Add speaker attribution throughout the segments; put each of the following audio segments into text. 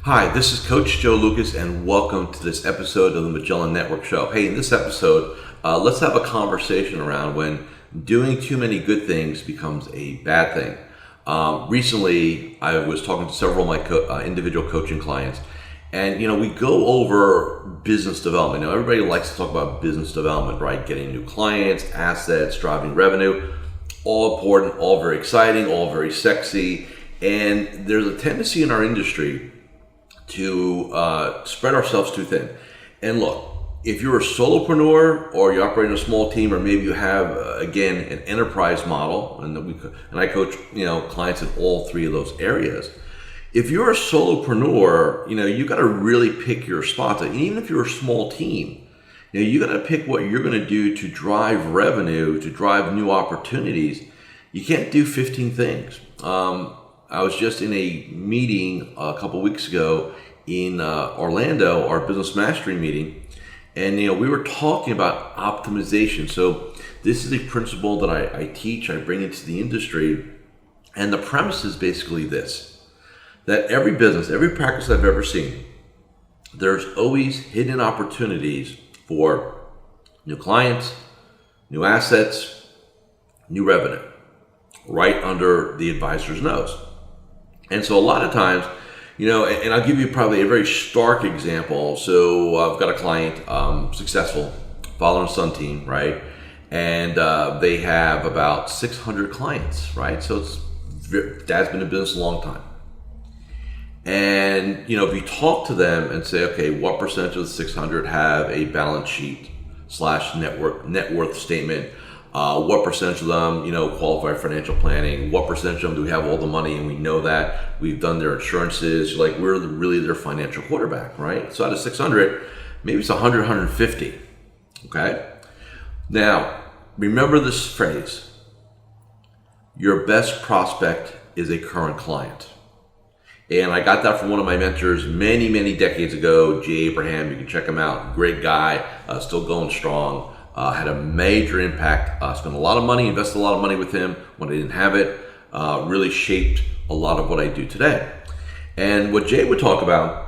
Speaker 1: Hi, this is Coach Joe Lukacs, and welcome to this episode of the Magellan Network Show. Hey, in this episode, let's have a conversation around when doing too many good things becomes a bad thing. Recently, I was talking to several of my individual coaching clients, and we go over business development. Now, everybody likes to talk about business development, right? Getting new clients, assets, driving revenue, all important, all very exciting, all very sexy. And there's a tendency in our industry to spread ourselves too thin. And look, if you're a solopreneur or you operate in a small team, or maybe you have again an enterprise model, and I coach clients in all three of those areas. If you're a solopreneur, you got to really pick your spots. And even if you're a small team, you got to pick what you're going to do to drive revenue, to drive new opportunities. You can't do 15 things. I was just in a meeting a couple weeks ago in Orlando, our business mastery meeting, and we were talking about optimization. So this is a principle that I teach, I bring into the industry, and the premise is basically this: that every business, every practice I've ever seen, there's always hidden opportunities for new clients, new assets, new revenue, right under the advisor's nose. And so a lot of times, and I'll give you probably a very stark example. So I've got a client, successful, father and son team, right? And they have about 600 clients, right? So dad's been in business a long time. And, if you talk to them and say, okay, what percentage of the 600 have a balance sheet / net worth statement? What percentage of them, qualify for financial planning? What percentage of them do we have all the money and we know that? We've done their insurances. Like, we're really their financial quarterback, right? So out of 600, maybe it's 100, 150, okay? Now, remember this phrase: your best prospect is a current client. And I got that from one of my mentors many, many decades ago, Jay Abraham. You can check him out. Great guy, still going strong. Had a major impact. Spent a lot of money, invested a lot of money with him when I didn't have it. Really shaped a lot of what I do today. And what Jay would talk about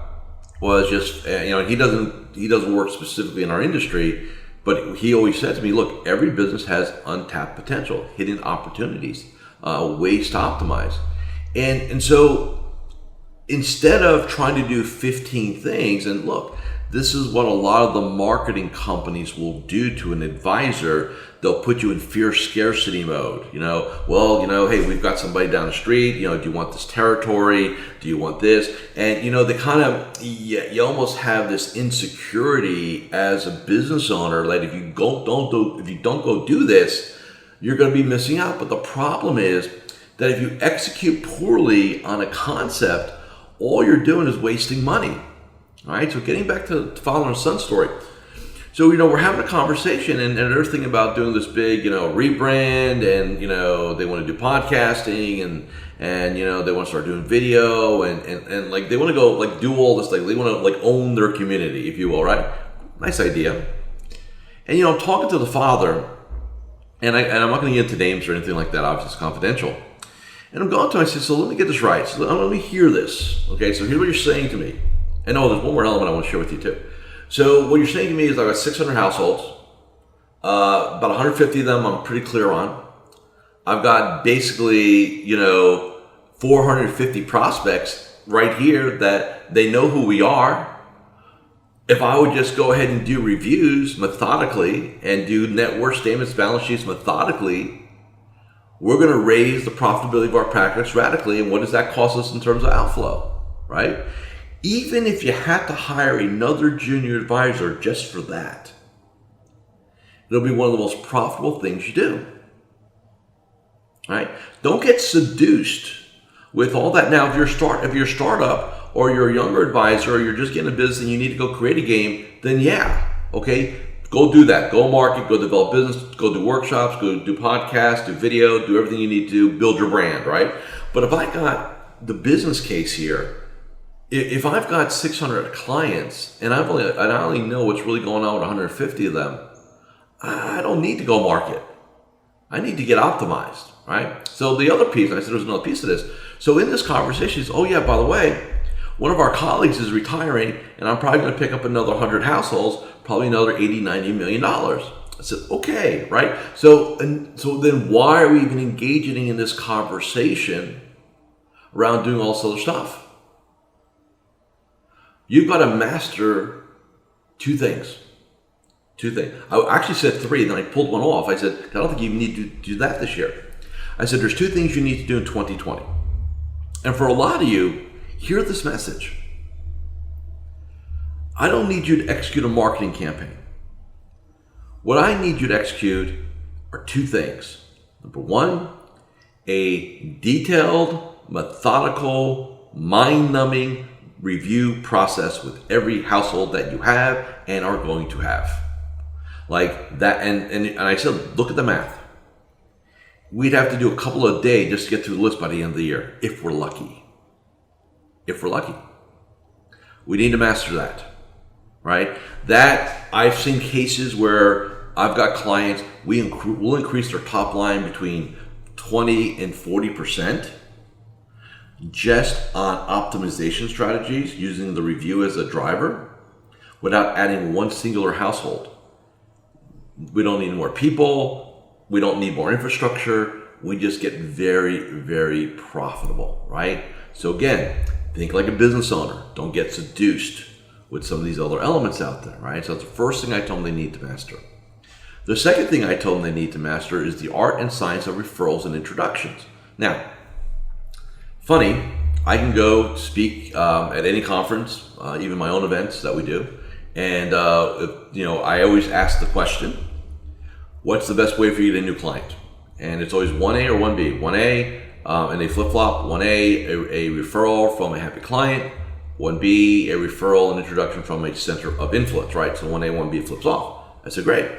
Speaker 1: was just, he doesn't work specifically in our industry, but he always said to me, look, every business has untapped potential, hidden opportunities, ways to optimize. And so instead of trying to do 15 things, and look, this is what a lot of the marketing companies will do to an advisor. They'll put you in fear scarcity mode. Hey, we've got somebody down the street. Do you want this territory? Do you want this? And they kind of, you almost have this insecurity as a business owner. Like, if you don't go do this, you're going to be missing out. But the problem is that if you execute poorly on a concept, all you're doing is wasting money. All right, so getting back to the father and son story. So, we're having a conversation, and they're thinking about doing this big, rebrand, and, they want to do podcasting, and they want to start doing video, and like, they want to go, like, do all this, like, they want to, like, own their community, if you will, right? Nice idea. And, I'm talking to the father, and I'm not going to get into names or anything like that, obviously it's confidential. And I'm going to him, I said, so let me get this right. So let me hear this. Okay, so here's what you're saying to me. And there's one more element I want to share with you too. So what you're saying to me is I've got 600 households. About 150 of them I'm pretty clear on. I've got basically, 450 prospects right here that they know who we are. If I would just go ahead and do reviews methodically and do net worth statements, balance sheets methodically, we're going to raise the profitability of our practice radically. And what does that cost us in terms of outflow, right? Even if you had to hire another junior advisor just for that, it'll be one of the most profitable things you do. Right? Don't get seduced with all that. Now, if you're a startup or you're a younger advisor or you're just getting a business and you need to go create a game, then okay, go do that. Go market, go develop business, go do workshops, go do podcasts, do video, do everything you need to do, build your brand, right? But if I got the business case here, if I've got 600 clients and I only know what's really going on with 150 of them, I don't need to go market. I need to get optimized, right? So the other piece, I said there's another piece of this. So in this conversation, is, oh yeah, by the way, One of our colleagues is retiring, and I'm probably going to pick up another 100 households, probably another $80-90 million. I said, okay, right? So then why are we even engaging in this conversation around doing all this other stuff? You've got to master two things. I actually said three, then I pulled one off. I said, I don't think you need to do that this year. I said, there's two things you need to do in 2020. And for a lot of you, hear this message. I don't need you to execute a marketing campaign. What I need you to execute are two things. Number one, a detailed, methodical, mind-numbing review process with every household that you have and are going to have. Like that, and I said, look at the math. We'd have to do a couple of days just to get through the list by the end of the year, if we're lucky. If we're lucky. We need to master that, right? That, I've seen cases where I've got clients, we'll increase their top line between 20 and 40% just on optimization strategies, using the review as a driver, without adding one singular household. We don't need more people. We don't need more infrastructure. We just get very, very profitable, right? So again, think like a business owner. Don't get seduced with some of these other elements out there, right? So that's the first thing I told them they need to master. The second thing I told them they need to master is the art and science of referrals and introductions. Now, funny, I can go speak at any conference, even my own events that we do. And, I always ask the question, what's the best way for you to get a new client? And it's always 1A or 1B. 1A, and they flip-flop. 1A, a referral from a happy client. 1B, a referral and introduction from a center of influence, right? So 1A, 1B flips off. I said, great.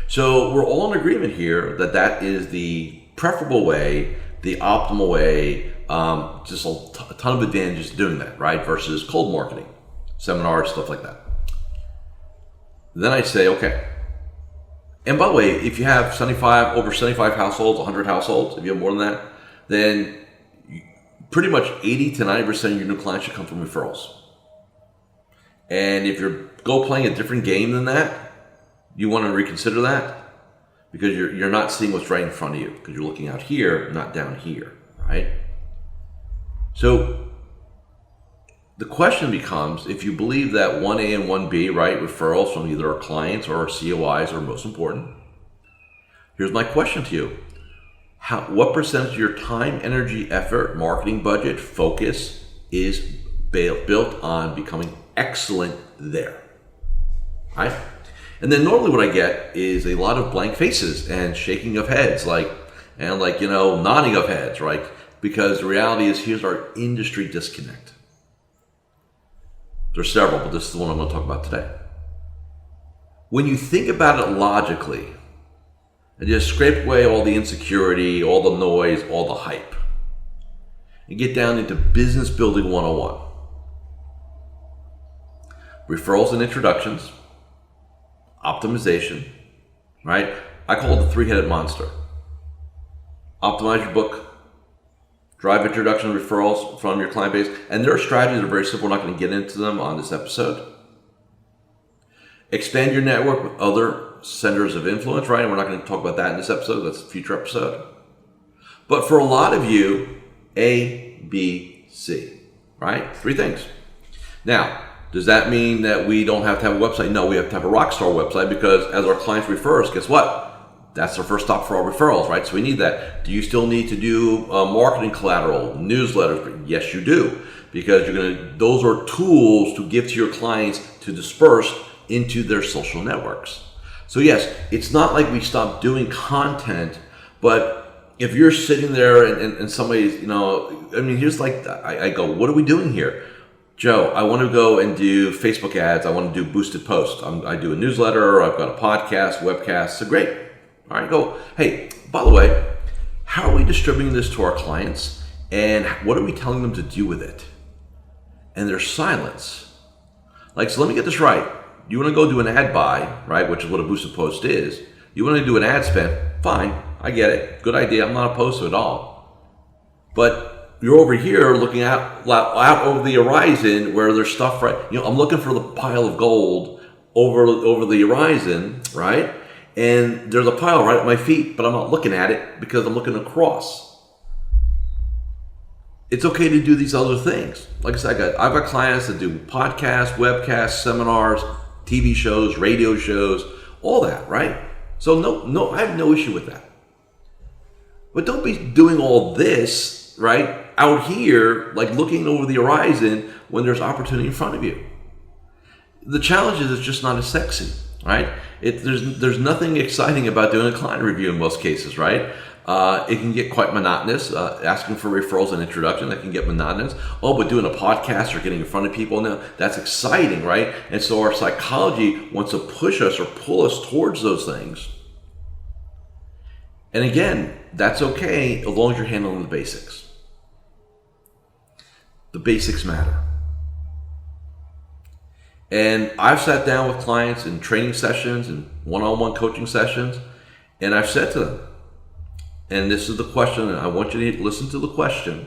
Speaker 1: So we're all in agreement here that is the preferable way, the optimal way, just a ton of advantages to doing that, right? Versus cold marketing, seminars, stuff like that. Then I say, okay. And by the way, if you have over 75 households, 100 households, if you have more than that, then pretty much 80 to 90% of your new clients should come from referrals. And if you're playing a different game than that, you want to reconsider that, because you're not seeing what's right in front of you, because you're looking out here, not down here, right? So the question becomes, if you believe that 1A and 1B, right, referrals from either our clients or our COIs are most important, here's my question to you. What percentage of your time, energy, effort, marketing budget, focus is built on becoming excellent there, right? And then normally what I get is a lot of blank faces and shaking of heads, nodding of heads, right? Because the reality is, here's our industry disconnect. There's several, but this is the one I'm going to talk about today. When you think about it logically, and just scrape away all the insecurity, all the noise, all the hype, and get down into business building 101. Referrals and introductions, optimization, right? I call it the three-headed monster. Optimize your book, drive introduction referrals from your client base, and their strategies are very simple. We're not going to get into them on this episode. Expand your network with other centers of influence, right? And we're not going to talk about that in this episode. That's a future episode. But for a lot of you, A, B, C, right? Three things. Now, does that mean that we don't have to have a website? No, we have to have a rock star website, because as our clients refer us, guess what? That's our first stop for our referrals, right? So we need that. Do you still need to do marketing collateral, newsletters? Yes, you do, because those are tools to give to your clients to disperse into their social networks. So yes, it's not like we stopped doing content, but if you're sitting there and somebody's, here's I go, what are we doing here? Joe, I want to go and do Facebook ads. I want to do boosted posts. I do a newsletter. I've got a podcast, webcast. So great. All right, go. Hey, by the way, how are we distributing this to our clients? And what are we telling them to do with it? And there's silence. So let me get this right. You want to go do an ad buy, right? Which is what a boosted post is. You want to do an ad spend. Fine. I get it. Good idea. I'm not opposed to it at all. But you're over here looking out over the horizon where there's stuff, right? I'm looking for the pile of gold over the horizon, right? And there's a pile right at my feet, but I'm not looking at it because I'm looking across. It's okay to do these other things. Like I said, I've got clients that do podcasts, webcasts, seminars, TV shows, radio shows, all that, right? So no, I have no issue with that. But don't be doing all this, right, out here, like looking over the horizon when there's opportunity in front of you. The challenge is it's just not as sexy, right? There's nothing exciting about doing a client review in most cases, right? It can get quite monotonous. Asking for referrals and introduction, that can get monotonous. Oh, but doing a podcast or getting in front of people now, that's exciting, right? And so our psychology wants to push us or pull us towards those things. And again, that's okay as long as you're handling the basics. The basics matter. And I've sat down with clients in training sessions and one-on-one coaching sessions, and I've said to them, and this is the question, and I want you to listen to the question,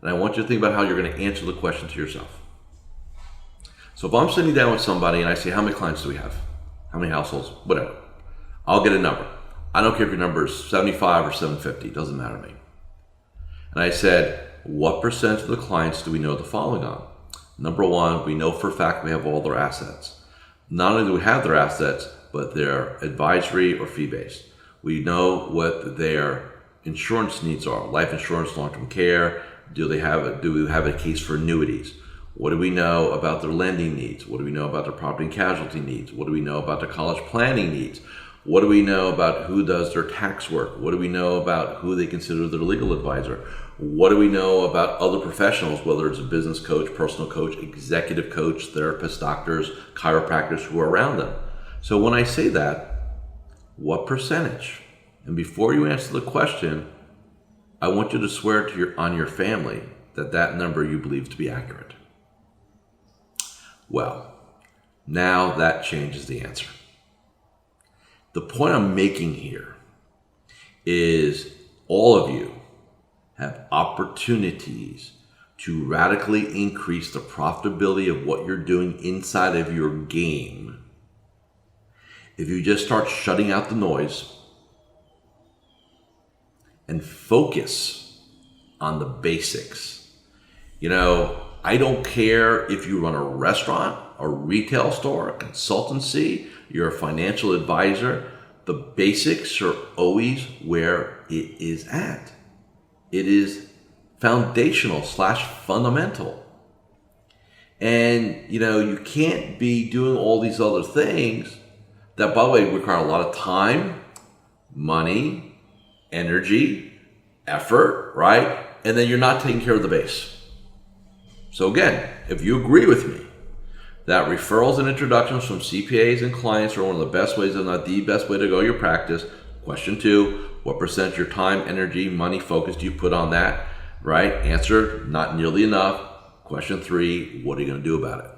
Speaker 1: and I want you to think about how you're going to answer the question to yourself. So if I'm sitting down with somebody and I say, how many clients do we have? How many households? Whatever. I'll get a number. I don't care if your number is 75 or 750. It doesn't matter to me. And I said, what percent of the clients do we know the following on? Number one, we know for a fact we have all their assets. Not only do we have their assets, but they're advisory or fee-based. We know what their insurance needs are: life insurance, long-term care. Do we have a case for annuities? What do we know about their lending needs? What do we know about their property and casualty needs? What do we know about their college planning needs? What do we know about who does their tax work? What do we know about who they consider their legal advisor? What do we know about other professionals, whether it's a business coach, personal coach, executive coach, therapists, doctors, chiropractors who are around them? So when I say that, what percentage? And before you answer the question, I want you to swear on your family that number you believe to be accurate. Well, now that changes the answer. The point I'm making here is all of you have opportunities to radically increase the profitability of what you're doing inside of your game if you just start shutting out the noise and focus on the basics. I don't care if you run a restaurant, a retail store, a consultancy, you're a financial advisor. The basics are always where it is at. It is foundational / fundamental. And, you can't be doing all these other things that, by the way, require a lot of time, money, energy, effort, right? And then you're not taking care of the base. So again, if you agree with me that referrals and introductions from CPAs and clients are one of the best ways, if not the best way to grow your practice. Question 2, what percent of your time, energy, money, focus do you put on that, right? Answer, not nearly enough. Question 3, what are you going to do about it?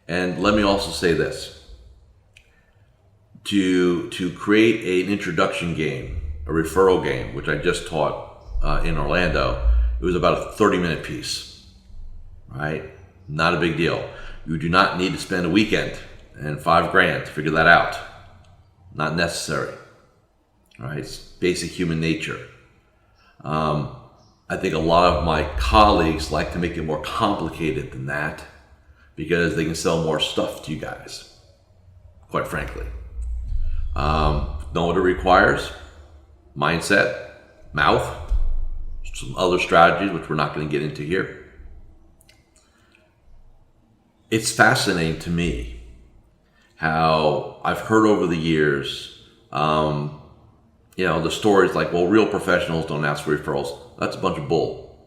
Speaker 1: And let me also say this. To create an introduction game, a referral game, which I just taught in Orlando, it was about a 30-minute piece, right? Not a big deal. You do not need to spend a weekend and $5,000 to figure that out. Not necessary, right? It's basic human nature. I think a lot of my colleagues like to make it more complicated than that because they can sell more stuff to you guys, quite frankly. Know what it requires? Mindset, mouth, some other strategies, which we're not going to get into here. It's fascinating to me how I've heard over the years, the stories like, well, real professionals don't ask for referrals. That's a bunch of bull.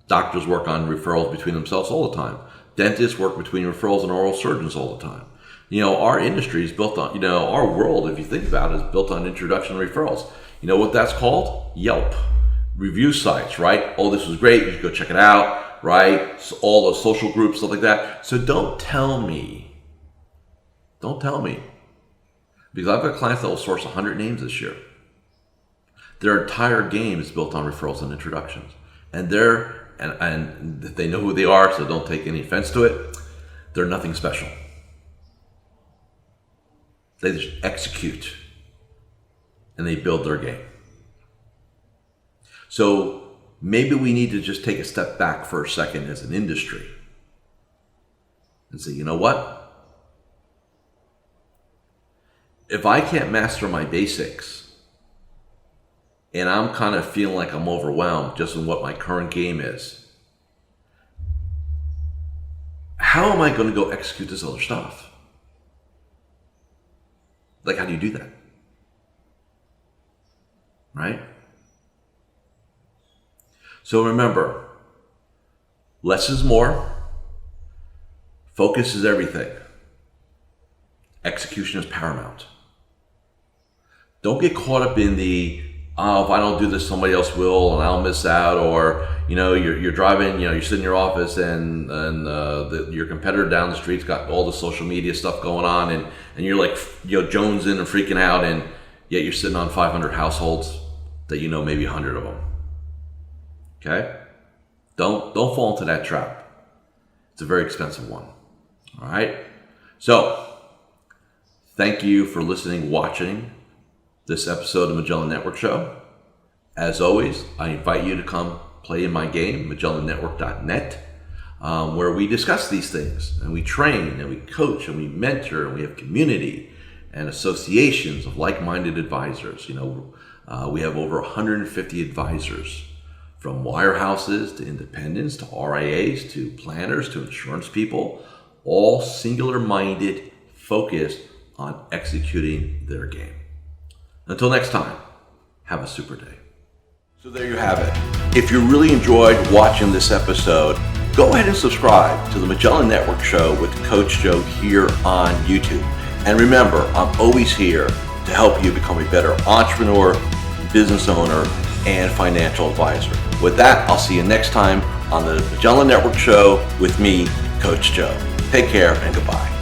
Speaker 1: Doctors work on referrals between themselves all the time. Dentists work between referrals and oral surgeons all the time. Our industry is built on, our world, if you think about it, is built on introduction referrals. You know what that's called? Yelp. Review sites, right? Oh, this was great. You should go check it out, right? So all those social groups, stuff like that. So don't tell me, because I've got clients that will source 100 names this year. Their entire game is built on referrals and introductions. And and they know who they are, so don't take any offense to it. They're nothing special. They just execute and they build their game. So maybe we need to just take a step back for a second as an industry and say, you know what? If I can't master my basics and I'm kind of feeling like I'm overwhelmed just in what my current game is, how am I going to go execute this other stuff? Like, how do you do that? Right? So remember, less is more. Focus is everything. Execution is paramount. Don't get caught up in the, oh, if I don't do this, somebody else will, and I'll miss out. Or, you're driving, you're sitting in your office, and your competitor down the street's got all the social media stuff going on, and you're like, jonesing and freaking out, and yet you're sitting on 500 households that maybe 100 of them. Okay? Don't fall into that trap. It's a very expensive one. All right? So, thank you for listening, watching this episode of Magellan Network Show. As always, I invite you to come play in my game, MagellanNetwork.net, where we discuss these things, and we train, and we coach, and we mentor, and we have community and associations of like-minded advisors. We have over 150 advisors, from wirehouses to independents to RIAs to planners to insurance people, all singular-minded, focused on executing their game. Until next time, have a super day. So there you have it. If you really enjoyed watching this episode, go ahead and subscribe to the Magellan Network Show with Coach Joe here on YouTube. And remember, I'm always here to help you become a better entrepreneur, business owner, and financial advisor. With that, I'll see you next time on the Magellan Network Show with me, Coach Joe. Take care and goodbye.